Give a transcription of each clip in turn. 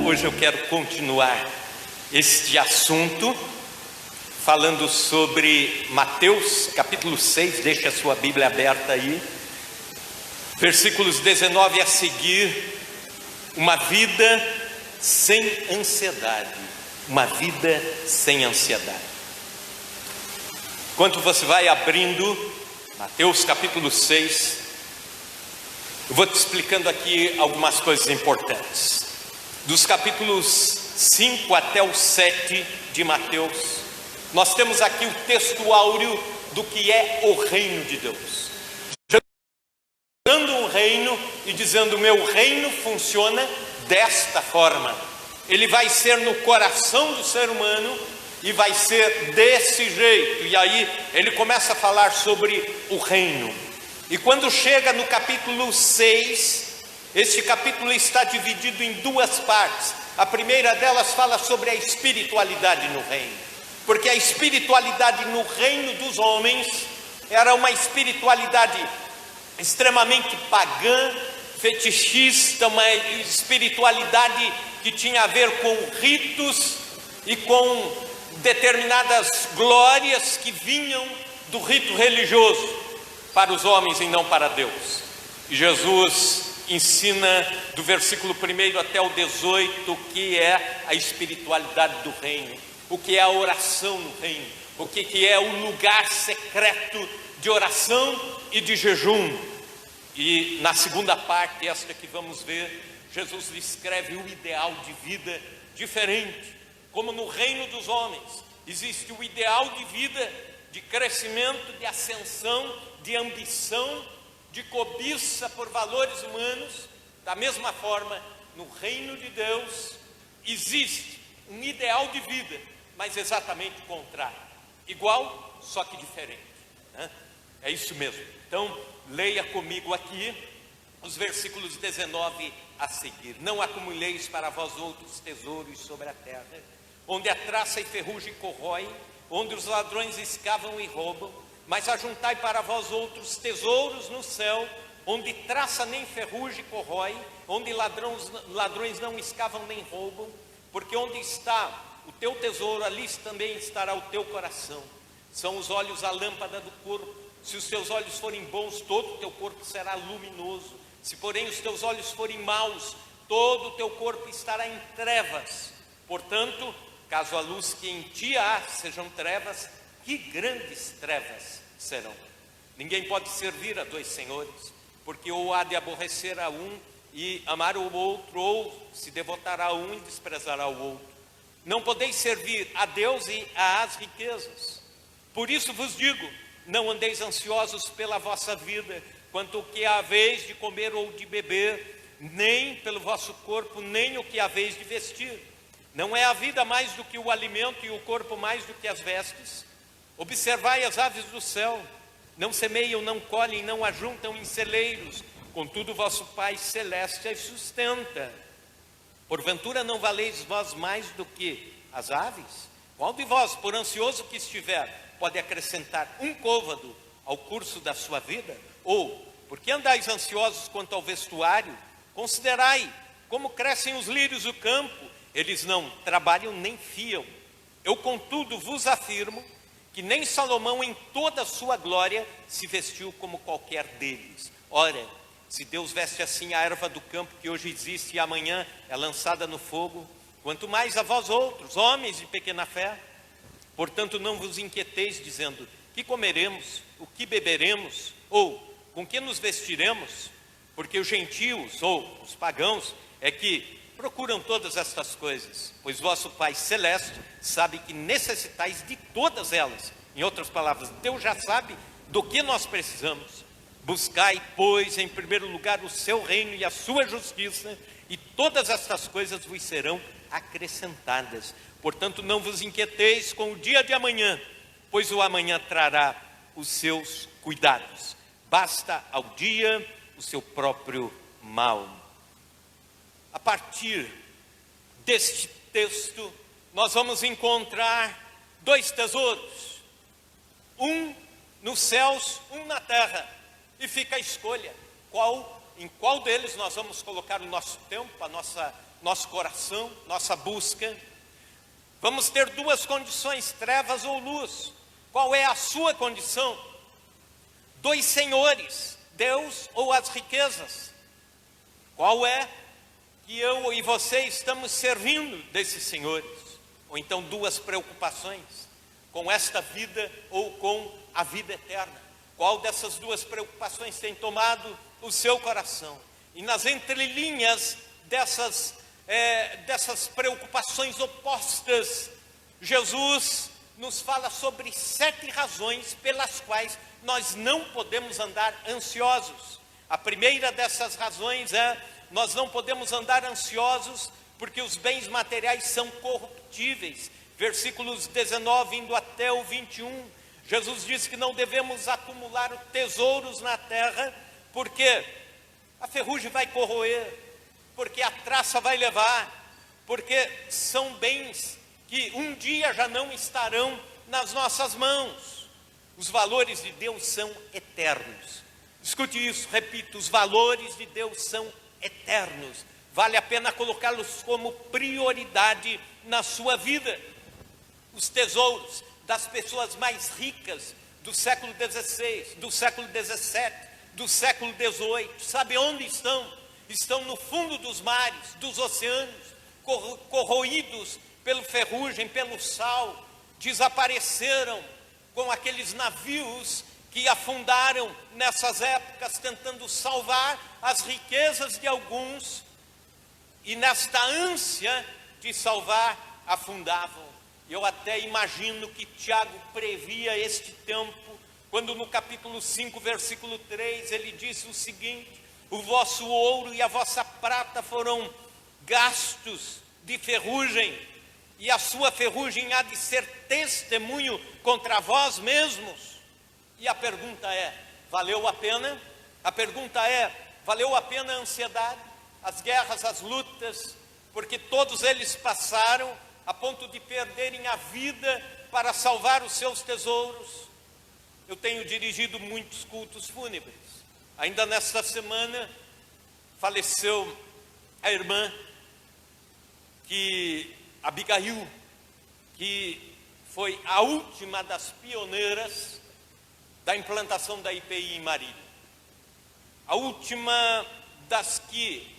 Hoje eu quero continuar este assunto, falando sobre Mateus capítulo 6, deixe a sua Bíblia aberta aí, versículos 19 a seguir, uma vida sem ansiedade, uma vida sem ansiedade. Enquanto você vai abrindo Mateus capítulo 6, eu vou te explicando aqui algumas coisas importantes. Dos capítulos 5 até o 7 de Mateus, nós temos aqui o texto áureo do que é o reino de Deus. Dando um reino e dizendo: meu reino funciona desta forma. Ele vai ser no coração do ser humano e vai ser desse jeito. E aí ele começa a falar sobre o reino. E quando chega no capítulo 6, este capítulo está dividido em duas partes. A primeira delas fala sobre a espiritualidade no reino, porque a espiritualidade no reino dos homens era uma espiritualidade extremamente pagã, fetichista, uma espiritualidade que tinha a ver com ritos e com determinadas glórias que vinham do rito religioso para os homens e não para Deus. E Jesus ensina do versículo 1 até o 18 o que é a espiritualidade do reino, o que é a oração no reino, o que é o lugar secreto de oração e de jejum. E na segunda parte, esta que vamos ver, Jesus descreve o ideal de vida diferente. Como no reino dos homens existe o ideal de vida de crescimento, de ascensão, de ambição, de cobiça por valores humanos, da mesma forma, no reino de Deus existe um ideal de vida, mas exatamente o contrário, igual, só que diferente, né? É isso mesmo. Então, leia comigo aqui os versículos 19 a seguir. Não acumuleis para vós outros tesouros sobre a terra, onde a traça e ferrugem corroem, onde os ladrões escavam e roubam, mas ajuntai para vós outros tesouros no céu, onde traça nem ferrugem corrói, onde ladrões não escavam nem roubam, porque onde está o teu tesouro, ali também estará o teu coração. São os olhos a lâmpada do corpo. Se os teus olhos forem bons, todo o teu corpo será luminoso. Se porém os teus olhos forem maus, todo o teu corpo estará em trevas. Portanto, caso a luz que em ti há sejam trevas, que grandes trevas serão. Ninguém pode servir a dois senhores, porque ou há de aborrecer a um e amar o outro, ou se devotará a um e desprezará o outro. Não podeis servir a Deus e às riquezas. Por isso vos digo: não andeis ansiosos pela vossa vida, quanto o que haveis de comer ou de beber, nem pelo vosso corpo, nem o que haveis de vestir. Não é a vida mais do que o alimento e o corpo mais do que as vestes? Observai as aves do céu, não semeiam, não colhem, não ajuntam em celeiros, contudo vosso Pai Celeste as sustenta. Porventura não valeis vós mais do que as aves? Qual de vós, por ansioso que estiver, pode acrescentar um côvado ao curso da sua vida? Ou, por que andais ansiosos quanto ao vestuário? Considerai como crescem os lírios do campo, eles não trabalham nem fiam. Eu, contudo, vos afirmo que nem Salomão em toda a sua glória se vestiu como qualquer deles. Ora, se Deus veste assim a erva do campo que hoje existe e amanhã é lançada no fogo, quanto mais a vós outros, homens de pequena fé. Portanto, não vos inquieteis dizendo: que comeremos, o que beberemos, ou com que nos vestiremos? Porque os gentios ou os pagãos é que procuram todas estas coisas, pois vosso Pai Celeste sabe que necessitais de todas elas. Em outras palavras, Deus já sabe do que nós precisamos. Buscai, pois, em primeiro lugar o seu reino e a sua justiça, e todas estas coisas vos serão acrescentadas. Portanto, não vos inquieteis com o dia de amanhã, pois o amanhã trará os seus cuidados. Basta ao dia o seu próprio mal. A partir deste texto, nós vamos encontrar dois tesouros, um nos céus, um na terra, e fica a escolha, em qual deles nós vamos colocar o nosso tempo, a nossa nosso coração, nossa busca. Vamos ter duas condições, trevas ou luz. Qual é a sua condição? Dois senhores, Deus ou as riquezas? Qual é que eu e você estamos servindo desses senhores? Ou então duas preocupações, com esta vida ou com a vida eterna? Qual dessas duas preocupações tem tomado o seu coração? E nas entrelinhas dessas preocupações opostas, Jesus nos fala sobre 7 razões pelas quais nós não podemos andar ansiosos. A primeira dessas razões é: nós não podemos andar ansiosos porque os bens materiais são corruptíveis. Versículos 19 indo até o 21, Jesus diz que não devemos acumular tesouros na terra, porque a ferrugem vai corroer, porque a traça vai levar, porque são bens que um dia já não estarão nas nossas mãos. Os valores de Deus são eternos. Escute isso, repito, os valores de Deus são eternos. Vale a pena colocá-los como prioridade na sua vida. Os tesouros das pessoas mais ricas do século XVI, do século XVII, do século XVIII, sabe onde estão? Estão no fundo dos mares, dos oceanos, corroídos pela ferrugem, pelo sal, desapareceram com aqueles navios que afundaram nessas épocas, tentando salvar as riquezas de alguns, e nesta ânsia de salvar, afundavam. Eu até imagino que Tiago previa este tempo, quando no capítulo 5, versículo 3, ele disse o seguinte: o vosso ouro e a vossa prata foram gastos de ferrugem, e a sua ferrugem há de ser testemunho contra vós mesmos. E a pergunta é: valeu a pena? A pergunta é: valeu a pena a ansiedade, as guerras, as lutas? Porque todos eles passaram a ponto de perderem a vida para salvar os seus tesouros. Eu tenho dirigido muitos cultos fúnebres. Ainda nesta semana faleceu a irmã Abigail, que foi a última das pioneiras da implantação da IPI em Marília. A última das que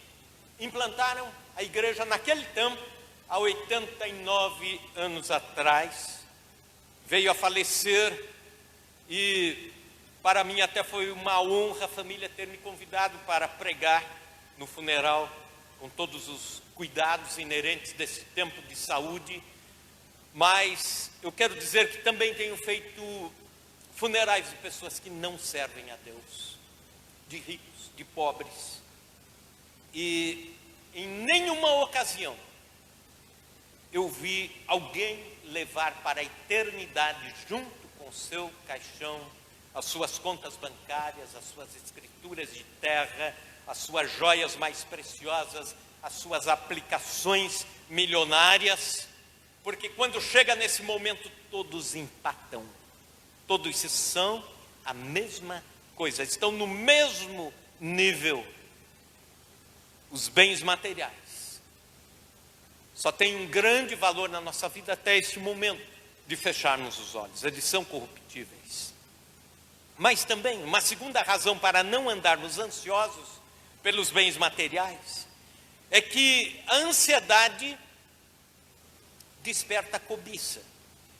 implantaram a igreja naquele tempo, há 89 anos atrás. Veio a falecer e para mim até foi uma honra a família ter me convidado para pregar no funeral, com todos os cuidados inerentes desse tempo de saúde. Mas eu quero dizer que também tenho feito funerais de pessoas que não servem a Deus, de ricos, de pobres, e em nenhuma ocasião eu vi alguém levar para a eternidade, junto com o seu caixão, as suas contas bancárias, as suas escrituras de terra, as suas joias mais preciosas, as suas aplicações milionárias, porque quando chega nesse momento todos empatam, todos são a mesma coisa, estão no mesmo nível. Os bens materiais só têm um grande valor na nossa vida até este momento de fecharmos os olhos, eles são corruptíveis. Mas também, uma segunda razão para não andarmos ansiosos pelos bens materiais, é que a ansiedade desperta a cobiça.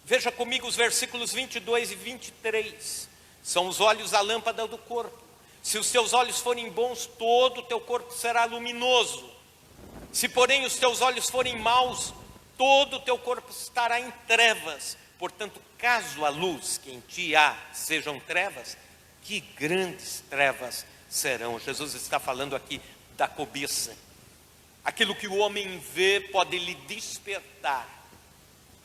Veja comigo os versículos 22 e 23, são os olhos a lâmpada do corpo. Se os teus olhos forem bons, todo o teu corpo será luminoso. Se porém os teus olhos forem maus, todo o teu corpo estará em trevas. Portanto, caso a luz que em ti há sejam trevas, que grandes trevas serão. Jesus está falando aqui da cobiça. Aquilo que o homem vê pode lhe despertar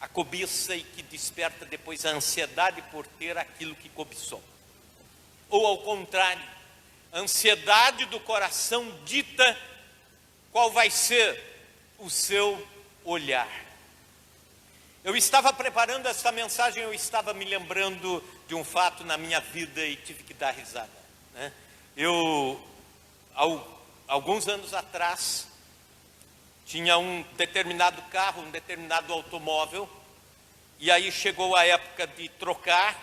a cobiça, e que desperta depois a ansiedade por ter aquilo que cobiçou. Ou ao contrário, a ansiedade do coração dita qual vai ser o seu olhar. Eu estava preparando esta mensagem, eu estava me lembrando de um fato na minha vida e tive que dar risada, né? Alguns anos atrás, tinha um determinado carro, um determinado automóvel, e aí chegou a época de trocar,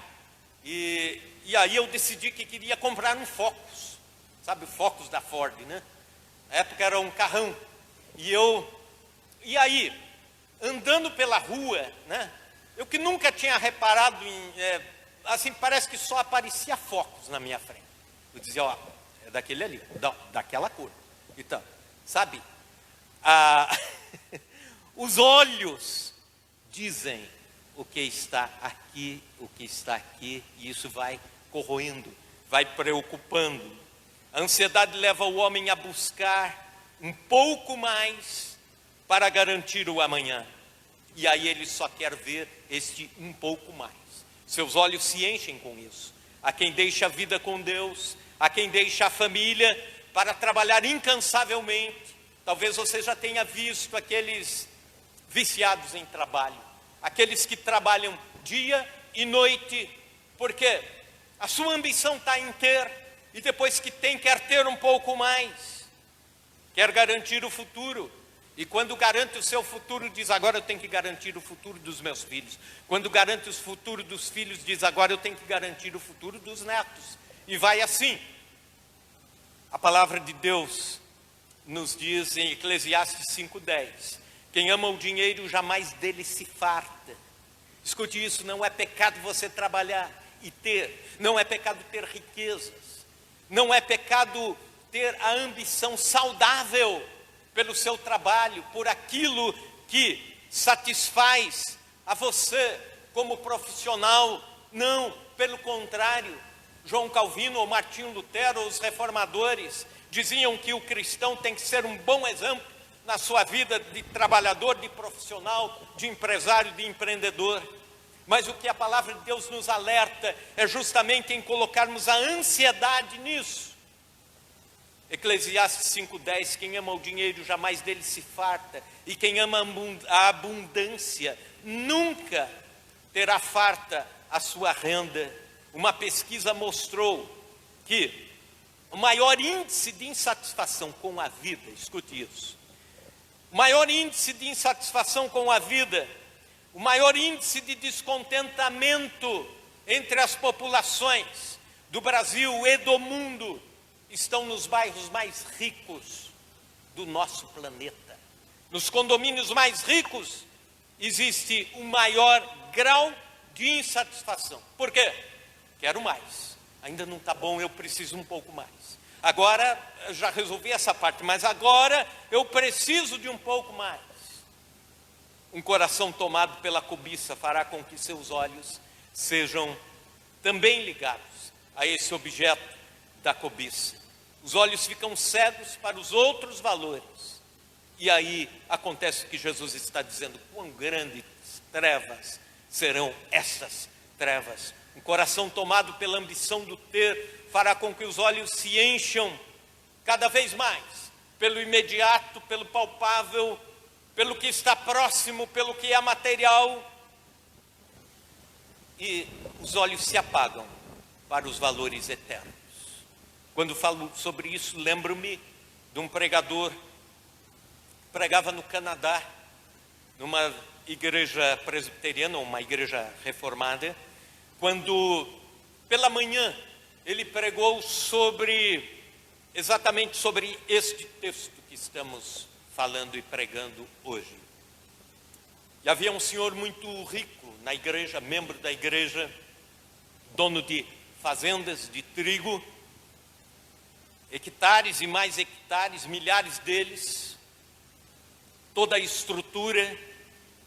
e aí eu decidi que queria comprar um Focus, sabe o Focus da Ford, né? Na época era um carrão, e aí, andando pela rua, né? Eu que nunca tinha reparado assim, parece que só aparecia Focus na minha frente. Eu dizia, ó, é daquele ali, daquela cor. Então, sabe, os olhos dizem o que está aqui, e isso vai corroendo, vai preocupando. A ansiedade leva o homem a buscar um pouco mais para garantir o amanhã. E aí ele só quer ver este um pouco mais. Seus olhos se enchem com isso. Há quem deixa a vida com Deus, há quem deixa a família para trabalhar incansavelmente. Talvez você já tenha visto aqueles viciados em trabalho, aqueles que trabalham dia e noite, porque a sua ambição está em ter, e depois que tem, quer ter um pouco mais, quer garantir o futuro. E quando garante o seu futuro, diz, agora eu tenho que garantir o futuro dos meus filhos. Quando garante o futuro dos filhos, diz, agora eu tenho que garantir o futuro dos netos. E vai assim. A palavra de Deus nos diz em Eclesiastes 5:10, quem ama o dinheiro jamais dele se farta. Escute isso, não é pecado você trabalhar e ter, não é pecado ter riquezas, não é pecado ter a ambição saudável pelo seu trabalho, por aquilo que satisfaz a você como profissional. Não, pelo contrário, João Calvino ou Martinho Lutero ou os reformadores diziam que o cristão tem que ser um bom exemplo na sua vida de trabalhador, de profissional, de empresário, de empreendedor. Mas o que a palavra de Deus nos alerta é justamente em colocarmos a ansiedade nisso. Eclesiastes 5:10, quem ama o dinheiro jamais dele se farta, e quem ama a abundância nunca terá farta a sua renda. Uma pesquisa mostrou que o maior índice de insatisfação com a vida, escute isso, o maior índice de insatisfação com a vida, o maior índice de descontentamento entre as populações do Brasil e do mundo estão nos bairros mais ricos do nosso planeta. Nos condomínios mais ricos existe o maior grau de insatisfação. Por quê? Quero mais. Ainda não está bom, eu preciso um pouco mais. Agora, eu já resolvi essa parte, mas agora eu preciso de um pouco mais. Um coração tomado pela cobiça fará com que seus olhos sejam também ligados a esse objeto da cobiça. Os olhos ficam cegos para os outros valores. E aí acontece o que Jesus está dizendo, quão grandes trevas serão essas trevas. Um coração tomado pela ambição do ter fará com que os olhos se encham cada vez mais pelo imediato, pelo palpável, pelo que está próximo, pelo que é material. E os olhos se apagam para os valores eternos. Quando falo sobre isso, lembro-me de um pregador que pregava no Canadá, numa igreja presbiteriana, uma igreja reformada, quando pela manhã ele pregou exatamente sobre este texto que estamos falando e pregando hoje. E havia um senhor muito rico na igreja, membro da igreja, dono de fazendas de trigo, hectares e mais hectares, milhares deles, toda a estrutura.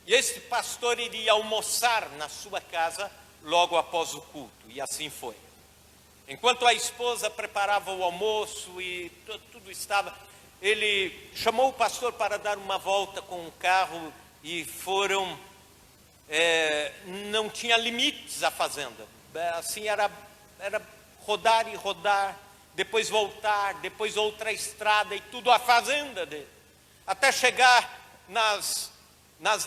E este pastor iria almoçar na sua casa logo após o culto, e assim foi. Enquanto a esposa preparava o almoço e tudo estava, ele chamou o pastor para dar uma volta com o carro e foram, não tinha limites a fazenda, assim era rodar e rodar, depois voltar, depois outra estrada e tudo a fazenda dele, até chegar nos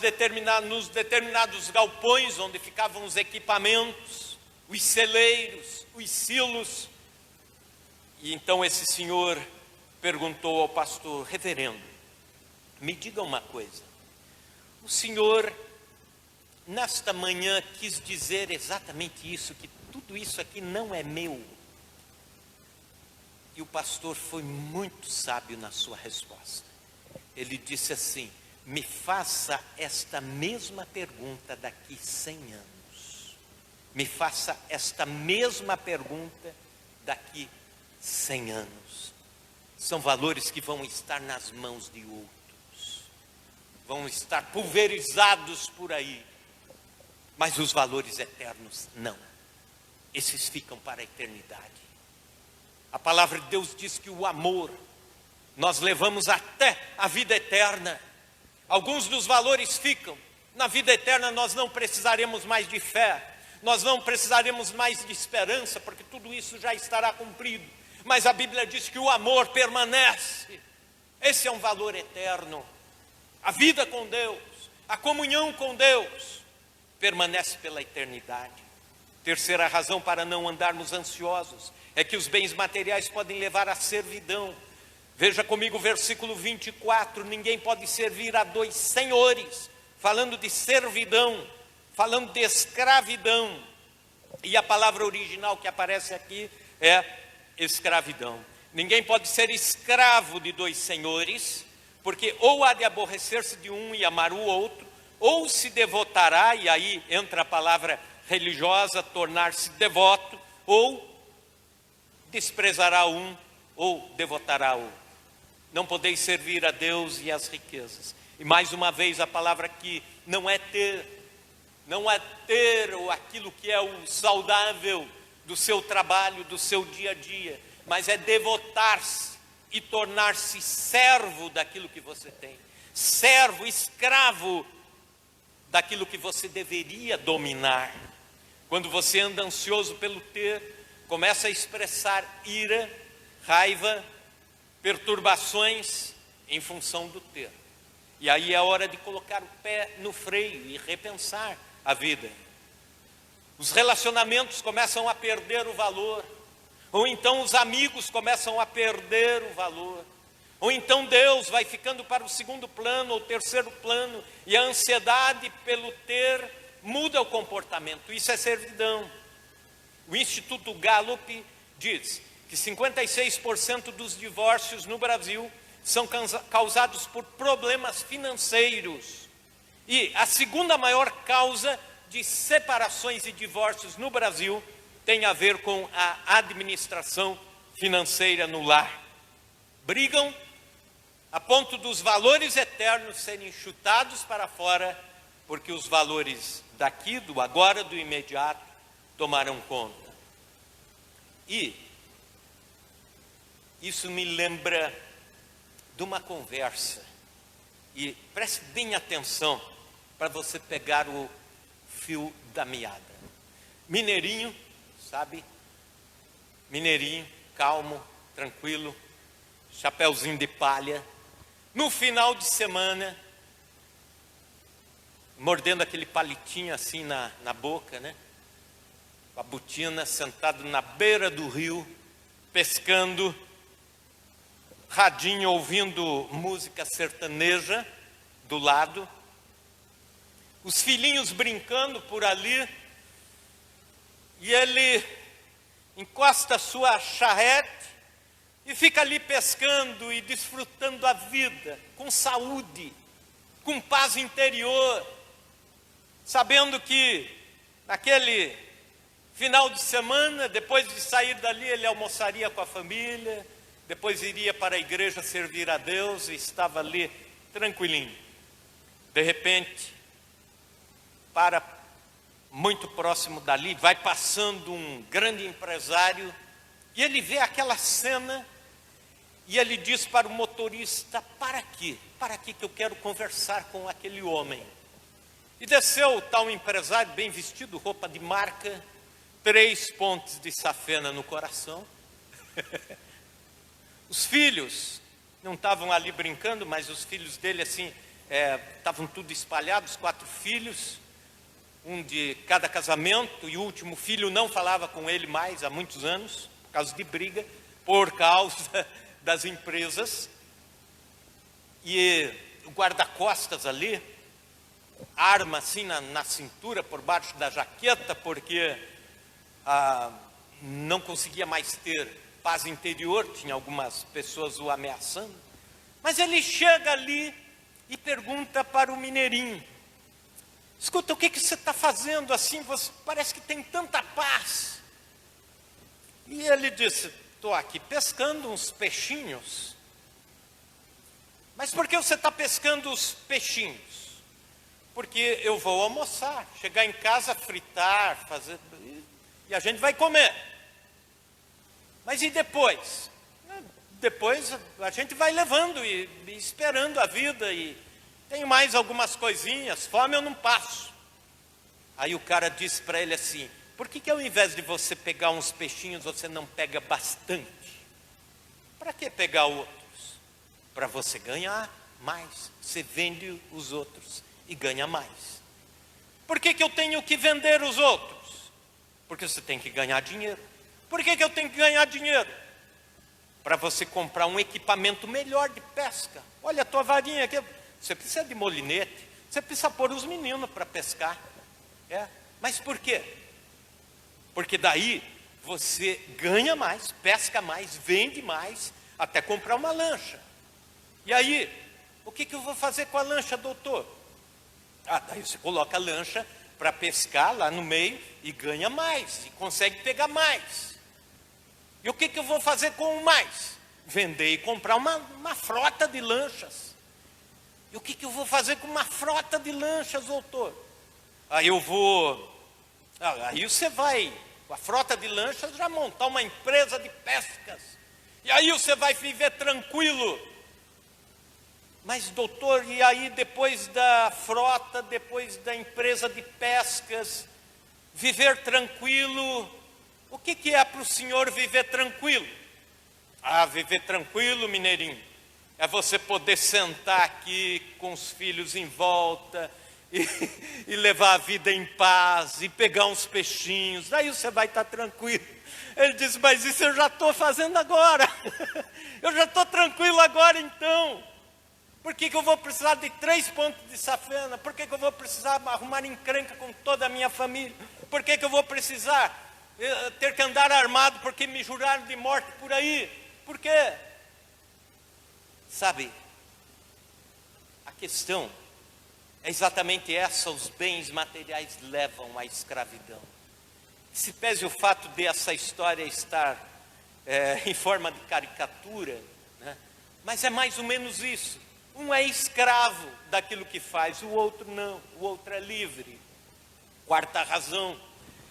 determinados galpões onde ficavam os equipamentos, os celeiros, os silos. E então esse senhor perguntou ao pastor: reverendo, Me diga uma coisa, o Senhor, nesta manhã, quis dizer exatamente isso, que tudo isso aqui não é meu. E o pastor foi muito sábio na sua resposta. Ele disse assim: me faça esta mesma pergunta daqui 100 anos. Me faça esta mesma pergunta daqui 100 anos. São valores que vão estar nas mãos de outros, vão estar pulverizados por aí, mas os valores eternos não. Esses ficam para a eternidade. A palavra de Deus diz que o amor nós levamos até a vida eterna. Alguns dos valores ficam. Na vida eterna nós não precisaremos mais de fé, nós não precisaremos mais de esperança, porque tudo isso já estará cumprido. Mas a Bíblia diz que o amor permanece. Esse é um valor eterno. A vida com Deus, a comunhão com Deus, permanece pela eternidade. Terceira razão para não andarmos ansiosos é que os bens materiais podem levar à servidão. Veja comigo o versículo 24, ninguém pode servir a dois senhores, falando de servidão, falando de escravidão. E a palavra original que aparece aqui é escravidão. Ninguém pode ser escravo de dois senhores, porque ou há de aborrecer-se de um e amar o outro, ou se devotará, e aí entra a palavra religiosa, tornar-se devoto, ou desprezará um, ou devotará o outro. Não podeis servir a Deus e às riquezas. E mais uma vez a palavra aqui não é ter ou aquilo que é o saudável do seu trabalho, do seu dia a dia, mas é devotar-se e tornar-se servo daquilo que você tem, servo, escravo daquilo que você deveria dominar. Quando você anda ansioso pelo ter, começa a expressar ira, raiva, perturbações em função do ter. E aí é hora de colocar o pé no freio e repensar a vida. Os relacionamentos começam a perder o valor, ou então os amigos começam a perder o valor, ou então Deus vai ficando para o segundo plano ou terceiro plano, e a ansiedade pelo ter muda o comportamento. Isso é servidão. O Instituto Gallup diz que 56% dos divórcios no Brasil são causados por problemas financeiros. E a segunda maior causa de separações e divórcios no Brasil tem a ver com a administração financeira no lar. Brigam a ponto dos valores eternos serem chutados para fora, porque os valores daqui, do agora, do imediato, tomaram conta. E isso me lembra de uma conversa, e preste bem atenção para você pegar o fio da meada. Mineirinho, sabe? Mineirinho, calmo, tranquilo, chapéuzinho de palha, no final de semana, mordendo aquele palitinho assim na boca, né? Com a botina, sentado na beira do rio, pescando, radinho ouvindo música sertaneja do lado, os filhinhos brincando por ali, e ele encosta a sua charrete e fica ali pescando e desfrutando a vida, com saúde, com paz interior, sabendo que naquele final de semana, depois de sair dali, ele almoçaria com a família, depois iria para a igreja servir a Deus e estava ali tranquilinho. De repente, para muito próximo dali, vai passando um grande empresário e ele vê aquela cena e ele diz para o motorista: para quê? Para quê que eu quero conversar com aquele homem? E desceu o tal empresário, bem vestido, roupa de marca, 3 pontes de safena no coração. Os filhos não estavam ali brincando, mas os filhos dele assim, estavam tudo espalhados, 4 filhos, um de cada casamento, e o último filho não falava com ele mais há muitos anos, por causa de briga, por causa das empresas. E guarda-costas ali, arma assim na cintura, por baixo da jaqueta, porque não conseguia mais ter paz interior, tinha algumas pessoas o ameaçando. Mas ele chega ali e pergunta para o mineirinho: escuta, o que você está fazendo assim? Você parece que tem tanta paz. E ele disse: estou aqui pescando uns peixinhos. Mas por que você está pescando os peixinhos? Porque eu vou almoçar, chegar em casa, fritar, fazer, e a gente vai comer. Mas e depois? Depois a gente vai levando e esperando a vida, e tenho mais algumas coisinhas, fome eu não passo. Aí o cara disse para ele assim: por que ao invés de você pegar uns peixinhos, você não pega bastante? Para que pegar outros? Para você ganhar mais. Você vende os outros e ganha mais. Por que eu tenho que vender os outros? Porque você tem que ganhar dinheiro. Por que eu tenho que ganhar dinheiro? Para você comprar um equipamento melhor de pesca. Olha a tua varinha aqui. Você precisa de molinete. Você precisa pôr os meninos para pescar. Mas por quê? Porque daí você ganha mais, pesca mais, vende mais, até comprar uma lancha. E aí, o que eu vou fazer com a lancha, doutor? Daí você coloca a lancha para pescar lá no meio e ganha mais, e consegue pegar mais. E o que eu vou fazer com o mais? Vender e comprar uma frota de lanchas. E o que eu vou fazer com uma frota de lanchas, doutor? Aí você vai, com a frota de lanchas, já montar uma empresa de pescas. E aí você vai viver tranquilo. Mas doutor, e aí depois da frota, depois da empresa de pescas, viver tranquilo, o que é para o senhor viver tranquilo? Viver tranquilo, mineirinho, é você poder sentar aqui com os filhos em volta e levar a vida em paz e pegar uns peixinhos, daí você vai estar tranquilo. Ele disse: mas isso eu já estou fazendo agora, eu já estou tranquilo agora então. Por que eu vou precisar de 3 pontos de safena? Por que eu vou precisar arrumar encrenca com toda a minha família? Por que eu vou precisar ter que andar armado porque me juraram de morte por aí? Por quê? Sabe, a questão é exatamente essa: os bens materiais levam à escravidão. Se pese o fato de essa história estar em forma de caricatura, né? Mas é mais ou menos isso. Um é escravo daquilo que faz, o outro não, o outro é livre. Quarta razão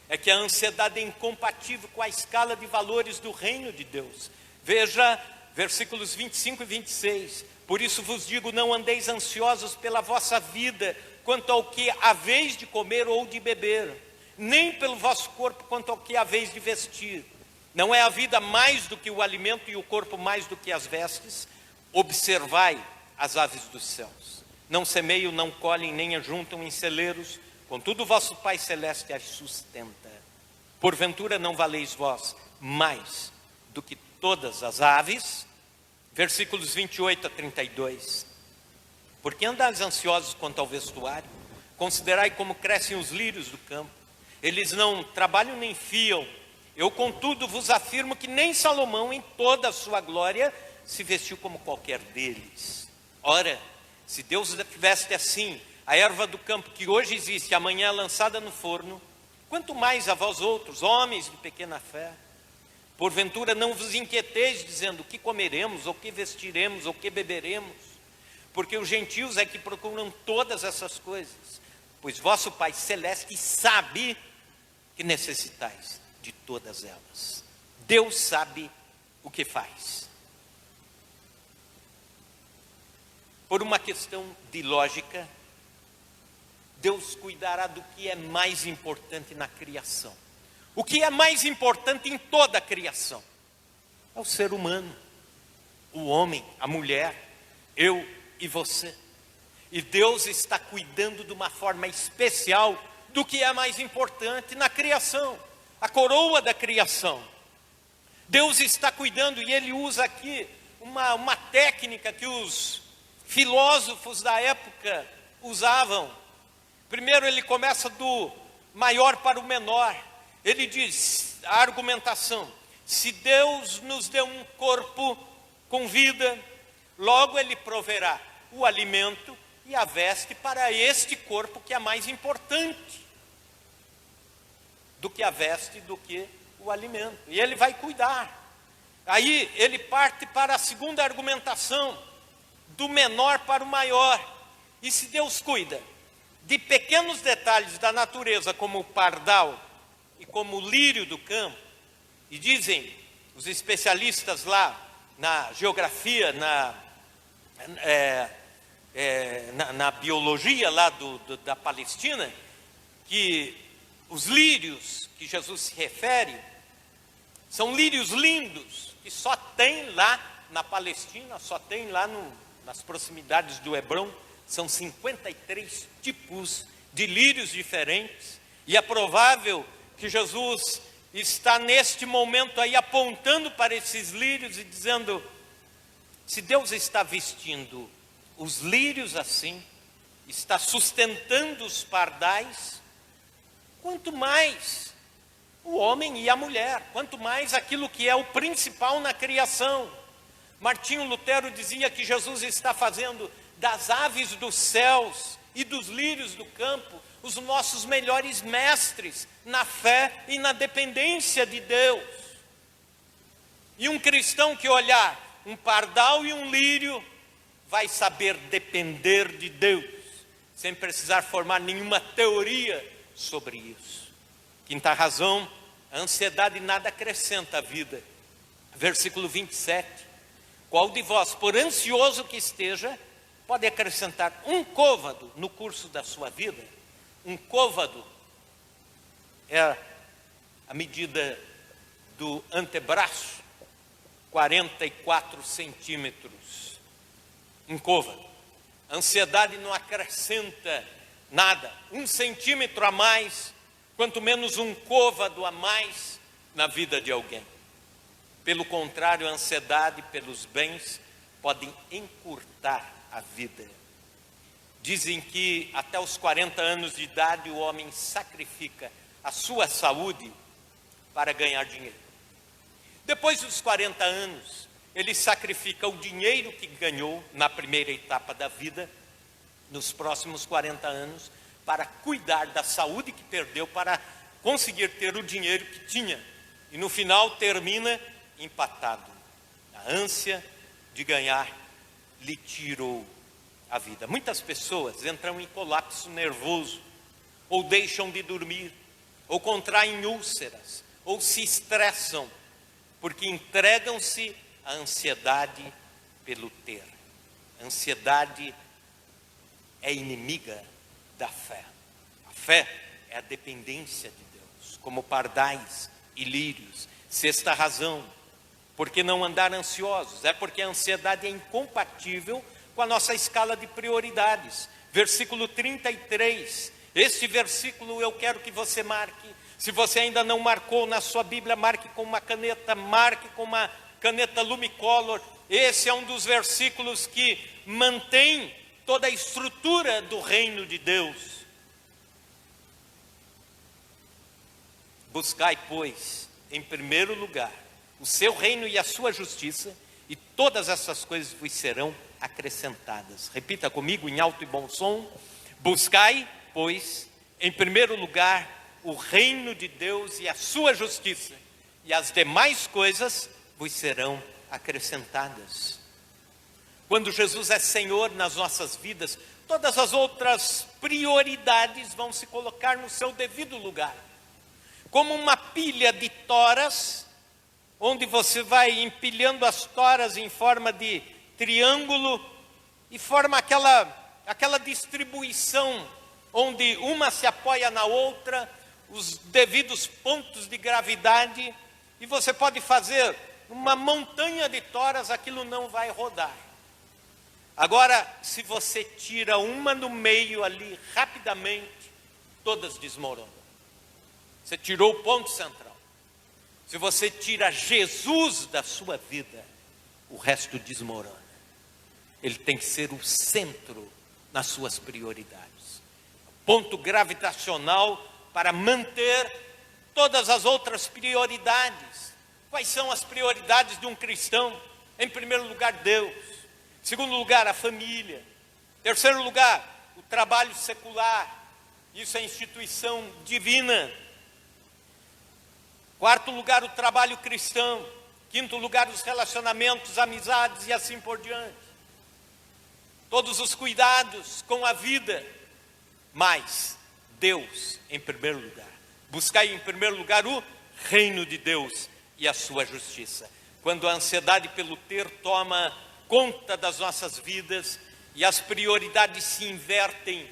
é que a ansiedade é incompatível com a escala de valores do reino de Deus. Veja versículos 25 e 26. Por isso vos digo, não andeis ansiosos pela vossa vida, quanto ao que haveis de comer ou de beber, nem pelo vosso corpo, quanto ao que haveis de vestir. Não é a vida mais do que o alimento e o corpo mais do que as vestes? Observai as aves dos céus, não semeiam, não colhem, nem ajuntam em celeiros, contudo vosso Pai Celeste as sustenta. Porventura não valeis vós mais do que todas as aves? Versículos 28 a 32. Porque andais ansiosos quanto ao vestuário? Considerai como crescem os lírios do campo, eles não trabalham nem fiam. Eu contudo vos afirmo que nem Salomão em toda a sua glória se vestiu como qualquer deles. Ora, se Deus veste assim a erva do campo, que hoje existe, amanhã é lançada no forno, quanto mais a vós outros, homens de pequena fé. Porventura não vos inquieteis, dizendo: o que comeremos, ou que vestiremos, ou que beberemos? Porque os gentios é que procuram todas essas coisas, pois vosso Pai Celeste sabe que necessitais de todas elas. Deus sabe o que faz. Por uma questão de lógica, Deus cuidará do que é mais importante na criação. O que é mais importante em toda a criação? É o ser humano, o homem, a mulher, eu e você. E Deus está cuidando de uma forma especial do que é mais importante na criação, a coroa da criação. Deus está cuidando, e Ele usa aqui uma técnica que os filósofos da época usavam. Primeiro ele começa do maior para o menor. Ele diz, a argumentação: se Deus nos deu um corpo com vida, logo Ele proverá o alimento e a veste para este corpo, que é mais importante do que a veste, do que o alimento. E Ele vai cuidar. Aí ele parte para a segunda argumentação, do menor para o maior. E se Deus cuida de pequenos detalhes da natureza, como o pardal e como o lírio do campo, e dizem os especialistas lá na geografia, na biologia lá da Palestina, que os lírios que Jesus se refere são lírios lindos, que só tem lá na Palestina, só tem lá nas proximidades do Hebrom. São 53 tipos de lírios diferentes, e é provável que Jesus está neste momento aí apontando para esses lírios e dizendo: se Deus está vestindo os lírios assim, está sustentando os pardais, quanto mais o homem e a mulher, quanto mais aquilo que é o principal na criação. Martinho Lutero dizia que Jesus está fazendo das aves dos céus e dos lírios do campo os nossos melhores mestres na fé e na dependência de Deus. E um cristão que olhar um pardal e um lírio vai saber depender de Deus, sem precisar formar nenhuma teoria sobre isso. Quinta razão: a ansiedade nada acrescenta à vida. Versículo 27. Qual de vós, por ansioso que esteja, pode acrescentar um côvado no curso da sua vida? Um côvado é a medida do antebraço, 44 centímetros. Um côvado. A ansiedade não acrescenta nada. 1 centímetro a mais, quanto menos um côvado a mais na vida de alguém. Pelo contrário, a ansiedade pelos bens podem encurtar a vida. Dizem que até os 40 anos de idade o homem sacrifica a sua saúde para ganhar dinheiro. Depois dos 40 anos, ele sacrifica o dinheiro que ganhou na primeira etapa da vida, nos próximos 40 anos, para cuidar da saúde que perdeu, para conseguir ter o dinheiro que tinha. E no final termina empatado. A ânsia de ganhar lhe tirou a vida. Muitas pessoas entram em colapso nervoso, ou deixam de dormir, ou contraem úlceras, ou se estressam, porque entregam-se à ansiedade pelo ter. A ansiedade é inimiga da fé. A fé é a dependência de Deus, como pardais e lírios. Sexta razão: por que não andar ansiosos? É porque a ansiedade é incompatível com a nossa escala de prioridades. Versículo 33. Este versículo eu quero que você marque. Se você ainda não marcou na sua Bíblia, marque com uma caneta, marque com uma caneta Lumicolor. Esse é um dos versículos que mantém toda a estrutura do reino de Deus. Buscai, pois, em primeiro lugar, o seu reino e a sua justiça, e todas essas coisas vos serão acrescentadas. Repita comigo em alto e bom som: buscai, pois, em primeiro lugar, o reino de Deus e a sua justiça, e as demais coisas vos serão acrescentadas. Quando Jesus é Senhor nas nossas vidas, todas as outras prioridades vão se colocar no seu devido lugar. Como uma pilha de toras, onde você vai empilhando as toras em forma de triângulo e forma aquela distribuição onde uma se apoia na outra, os devidos pontos de gravidade, e você pode fazer uma montanha de toras, aquilo não vai rodar. Agora, se você tira uma no meio ali, rapidamente, todas desmoronam. Você tirou o ponto central. Se você tira Jesus da sua vida, o resto desmorona. Ele tem que ser o centro nas suas prioridades. Ponto gravitacional para manter todas as outras prioridades. Quais são as prioridades de um cristão? Em primeiro lugar, Deus. Em segundo lugar, a família. Em terceiro lugar, o trabalho secular. Isso é instituição divina. Quarto lugar, o trabalho cristão. Quinto lugar, os relacionamentos, amizades e assim por diante. Todos os cuidados com a vida. Mas Deus em primeiro lugar. Buscai em primeiro lugar o reino de Deus e a sua justiça. Quando a ansiedade pelo ter toma conta das nossas vidas e as prioridades se invertem,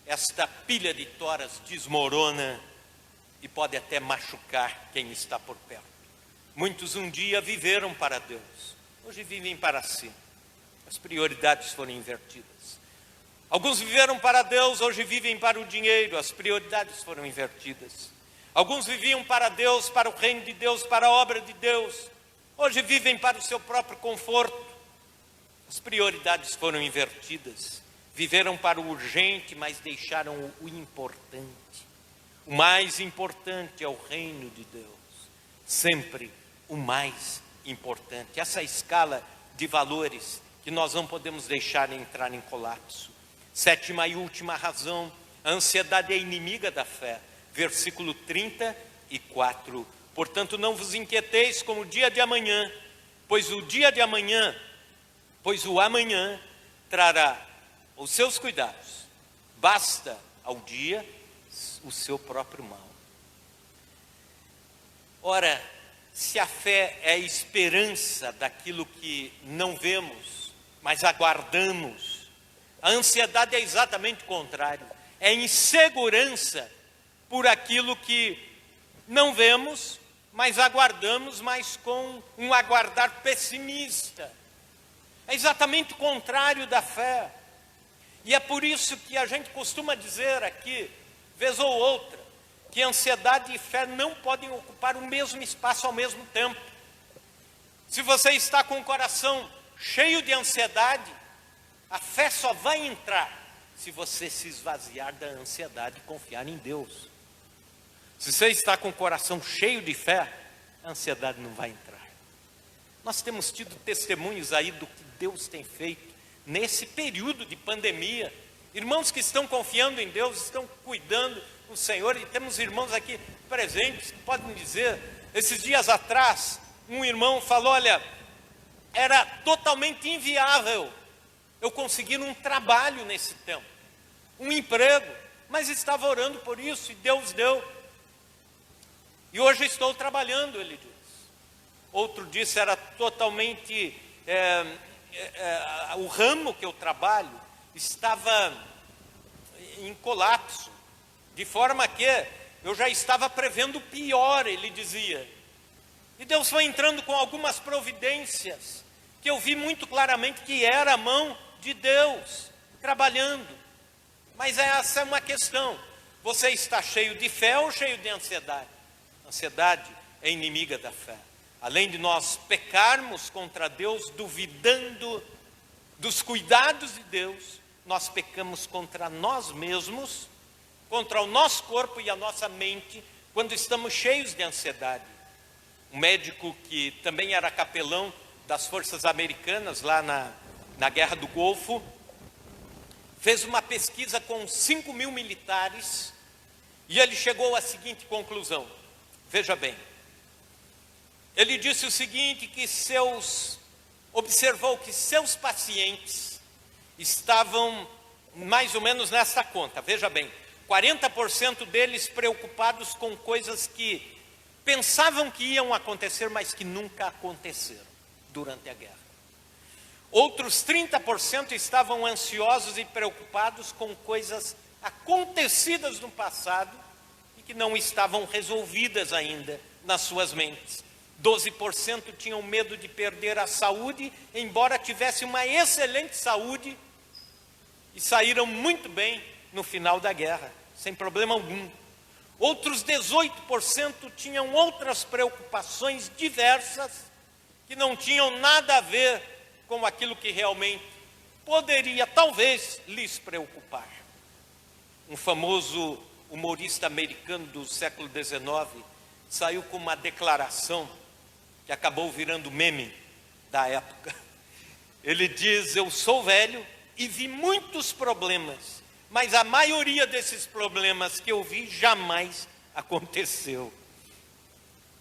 esta pilha de toras desmorona e pode até machucar quem está por perto. Muitos um dia viveram para Deus, hoje vivem para si. As prioridades foram invertidas. Alguns viveram para Deus, hoje vivem para o dinheiro, as prioridades foram invertidas. Alguns viviam para Deus, para o reino de Deus, para a obra de Deus, hoje vivem para o seu próprio conforto. As prioridades foram invertidas. Viveram para o urgente, mas deixaram o importante. O mais importante é o reino de Deus. Sempre o mais importante. Essa escala de valores que nós não podemos deixar entrar em colapso. Sétima e última razão, a ansiedade é inimiga da fé. Versículo 34. Portanto, não vos inquieteis com o dia de amanhã, pois o amanhã trará os seus cuidados. Basta ao dia o seu próprio mal. Ora, se a fé é a esperança daquilo que não vemos, mas aguardamos, a ansiedade é exatamente o contrário. É insegurança por aquilo que não vemos, mas aguardamos, mas com um aguardar pessimista. É exatamente o contrário da fé. E é por isso que a gente costuma dizer aqui, vez ou outra, que ansiedade e fé não podem ocupar o mesmo espaço ao mesmo tempo. Se você está com o coração cheio de ansiedade, a fé só vai entrar se você se esvaziar da ansiedade e confiar em Deus. Se você está com o coração cheio de fé, a ansiedade não vai entrar. Nós temos tido testemunhos aí do que Deus tem feito nesse período de pandemia. Irmãos que estão confiando em Deus, estão cuidando do Senhor, e temos irmãos aqui presentes que podem dizer, esses dias atrás, um irmão falou, olha, era totalmente inviável eu conseguir um trabalho nesse tempo, um emprego, mas estava orando por isso e Deus deu. E hoje estou trabalhando, ele diz. Outro disse, era totalmente, o ramo que eu trabalho estava em colapso, de forma que eu já estava prevendo o pior, ele dizia. E Deus foi entrando com algumas providências, que eu vi muito claramente que era a mão de Deus trabalhando. Mas essa é uma questão, você está cheio de fé ou cheio de ansiedade? Ansiedade é inimiga da fé. Além de nós pecarmos contra Deus, duvidando dos cuidados de Deus, nós pecamos contra nós mesmos, contra o nosso corpo e a nossa mente, quando estamos cheios de ansiedade. Um médico que também era capelão das forças americanas lá na Guerra do Golfo, fez uma pesquisa com 5.000 militares e ele chegou à seguinte conclusão. Veja bem, ele disse o seguinte, que observou que seus pacientes estavam mais ou menos nessa conta. Veja bem, 40% deles preocupados com coisas que pensavam que iam acontecer, mas que nunca aconteceram durante a guerra. Outros 30% estavam ansiosos e preocupados com coisas acontecidas no passado e que não estavam resolvidas ainda nas suas mentes. 12% tinham medo de perder a saúde, embora tivessem uma excelente saúde, e saíram muito bem no final da guerra, sem problema algum. Outros 18% tinham outras preocupações diversas, que não tinham nada a ver com aquilo que realmente poderia talvez lhes preocupar. Um famoso humorista americano do século XIX saiu com uma declaração que acabou virando meme da época. Ele diz: eu sou velho e vi muitos problemas, mas a maioria desses problemas que eu vi jamais aconteceu.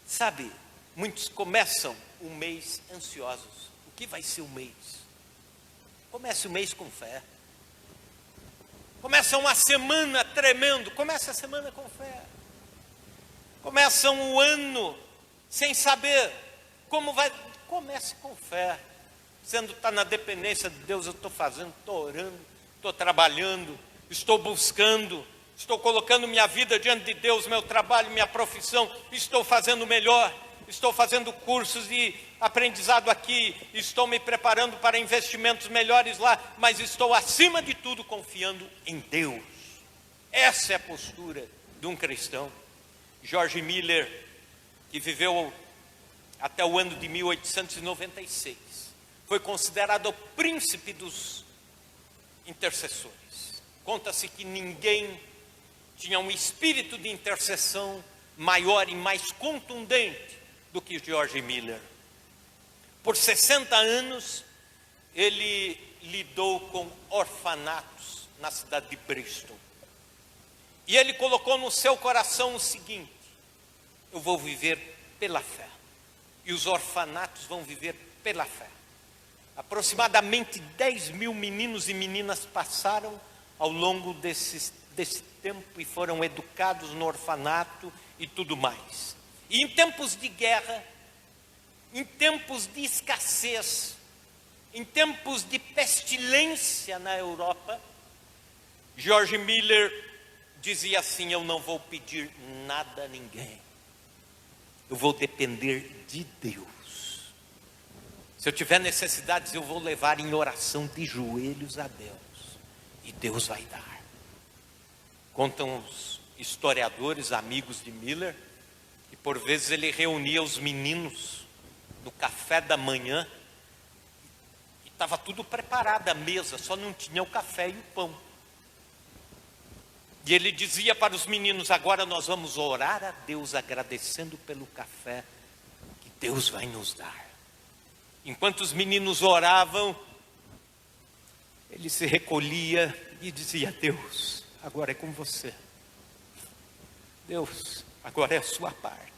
Sabe, muitos começam o mês ansiosos. O que vai ser o mês? Comece o mês com fé. Começa uma semana tremendo, comece a semana com fé. Começam o ano sem saber como vai, comece com fé. Sendo está na dependência de Deus, eu estou fazendo, estou orando, estou trabalhando, estou buscando, estou colocando minha vida diante de Deus, meu trabalho, minha profissão, estou fazendo melhor, estou fazendo cursos de aprendizado aqui, estou me preparando para investimentos melhores lá, mas estou acima de tudo confiando em Deus. Essa é a postura de um cristão. George Miller, que viveu até o ano de 1896, foi considerado o príncipe dos intercessores. Conta-se que ninguém tinha um espírito de intercessão maior e mais contundente do que George Miller. Por 60 anos, ele lidou com orfanatos na cidade de Bristol. E ele colocou no seu coração o seguinte: eu vou viver pela fé. E os orfanatos vão viver pela fé. Aproximadamente 10 mil meninos e meninas passaram ao longo desse tempo e foram educados no orfanato e tudo mais. E em tempos de guerra, em tempos de escassez, em tempos de pestilência na Europa, George Miller dizia assim: eu não vou pedir nada a ninguém, eu vou depender de Deus. Se eu tiver necessidades, eu vou levar em oração de joelhos a Deus, e Deus vai dar. Contam os historiadores, amigos de Miller, que por vezes ele reunia os meninos no café da manhã, e estava tudo preparado à mesa, só não tinha o café e o pão. E ele dizia para os meninos: agora nós vamos orar a Deus agradecendo pelo café que Deus vai nos dar. Enquanto os meninos oravam, ele se recolhia e dizia: Deus, agora é com você. Deus, agora é a sua parte.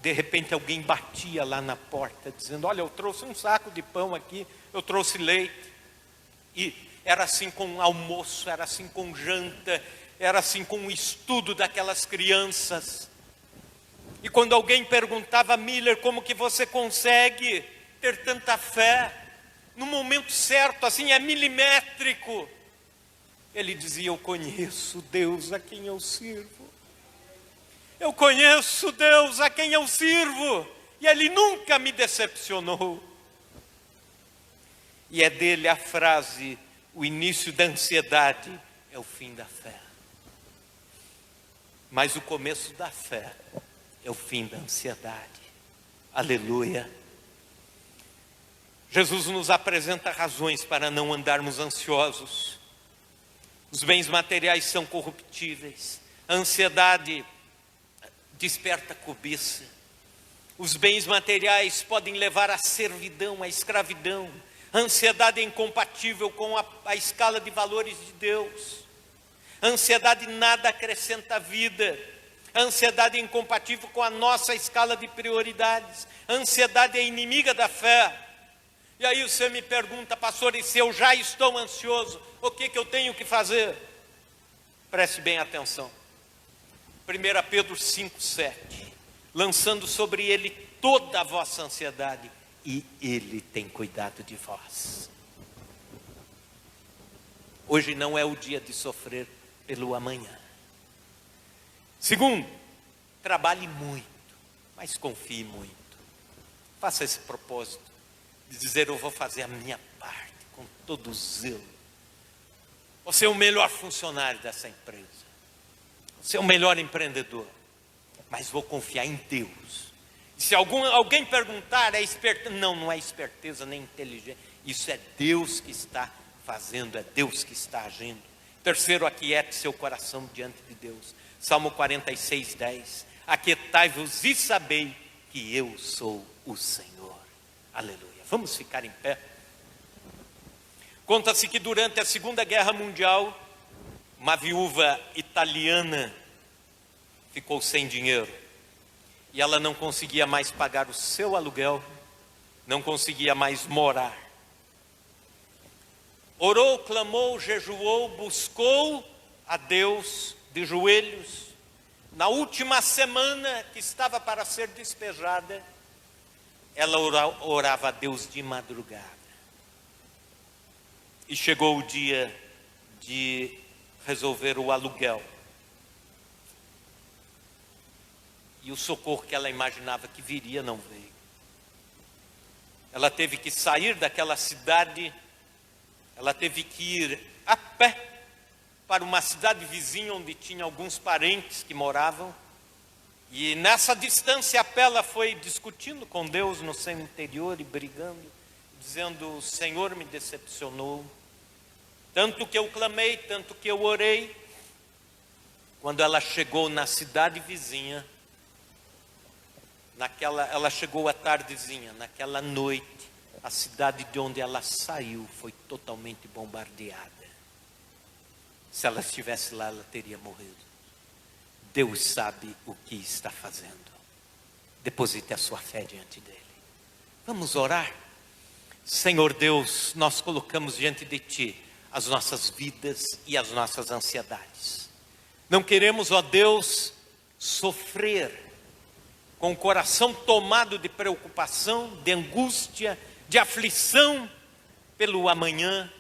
De repente alguém batia lá na porta, dizendo: olha, eu trouxe um saco de pão aqui, eu trouxe leite. E era assim com o almoço, era assim com janta, era assim com o estudo daquelas crianças. E quando alguém perguntava a Miller: como que você consegue ter tanta fé no momento certo, assim, é milimétrico? Ele dizia: eu conheço Deus a quem eu sirvo. Eu conheço Deus a quem eu sirvo, e Ele nunca me decepcionou. E é dele a frase: o início da ansiedade é o fim da fé. Mas o começo da fé é o fim da ansiedade. Aleluia. Jesus nos apresenta razões para não andarmos ansiosos. Os bens materiais são corruptíveis. A ansiedade desperta cobiça. Os bens materiais podem levar à servidão, à escravidão. A ansiedade é incompatível com a escala de valores de Deus. A ansiedade nada acrescenta à vida. A ansiedade é incompatível com a nossa escala de prioridades. A ansiedade é inimiga da fé. E aí você me pergunta: pastor, e se eu já estou ansioso, o que eu tenho que fazer? Preste bem atenção. 1 Pedro 5,7: lançando sobre ele toda a vossa ansiedade, e ele tem cuidado de vós. Hoje não é o dia de sofrer pelo amanhã. Segundo, trabalhe muito, mas confie muito. Faça esse propósito de dizer: eu vou fazer a minha parte com todo o zelo. Vou ser o melhor funcionário dessa empresa, vou ser o melhor empreendedor, mas vou confiar em Deus. E se alguém perguntar: é esperteza? Não, não é esperteza nem inteligência, Isso é Deus que está fazendo, é Deus que está agindo. Terceiro, aquiete seu coração diante de Deus. Salmo 46, 10. Aquietai-vos e sabei que eu sou o Senhor. Aleluia. Vamos ficar em pé. Conta-se que durante a Segunda Guerra Mundial, uma viúva italiana ficou sem dinheiro. E ela não conseguia mais pagar o seu aluguel, não conseguia mais morar. Orou, clamou, jejuou, buscou a Deus de joelhos. Na última semana que estava para ser despejada, ela orava a Deus de madrugada. E chegou o dia de resolver o aluguel. E o socorro que ela imaginava que viria não veio. Ela teve que sair daquela cidade, ela teve que ir a pé para uma cidade vizinha onde tinha alguns parentes que moravam. E nessa distância a pé ela foi discutindo com Deus no seu interior e brigando, dizendo: o Senhor me decepcionou, tanto que eu clamei, tanto que eu orei. Quando ela chegou na cidade vizinha, ela chegou à tardezinha, naquela noite, a cidade de onde ela saiu foi totalmente bombardeada. Se ela estivesse lá, ela teria morrido. Deus sabe o que está fazendo. Deposite a sua fé diante dele. Vamos orar. Senhor Deus, nós colocamos diante de ti as nossas vidas e as nossas ansiedades. Não queremos, ó Deus, sofrer com o coração tomado de preocupação, de angústia, de aflição pelo amanhã,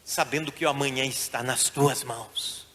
sabendo que o amanhã está nas tuas mãos,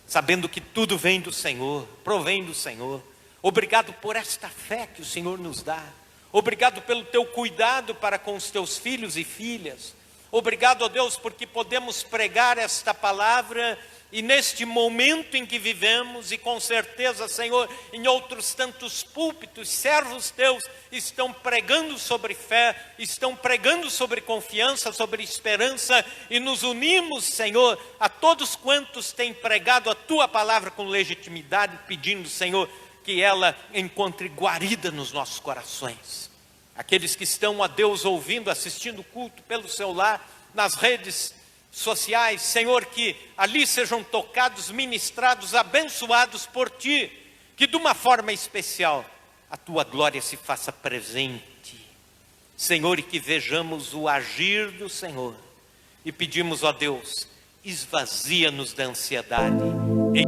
sabendo que tudo vem do Senhor, provém do Senhor. Obrigado por esta fé que o Senhor nos dá. Obrigado pelo teu cuidado para com os teus filhos e filhas. Obrigado, ó Deus, porque podemos pregar esta palavra e neste momento em que vivemos, e com certeza, Senhor, em outros tantos púlpitos, servos teus estão pregando sobre fé, estão pregando sobre confiança, sobre esperança, e nos unimos, Senhor, a todos quantos têm pregado a tua palavra com legitimidade, pedindo, Senhor, que ela encontre guarida nos nossos corações. Aqueles que estão, ó Deus, ouvindo, assistindo o culto pelo celular, nas redes sociais, Senhor, que ali sejam tocados, ministrados, abençoados por ti, que de uma forma especial a tua glória se faça presente, Senhor, e que vejamos o agir do Senhor, e pedimos, ó Deus, esvazia-nos da ansiedade, em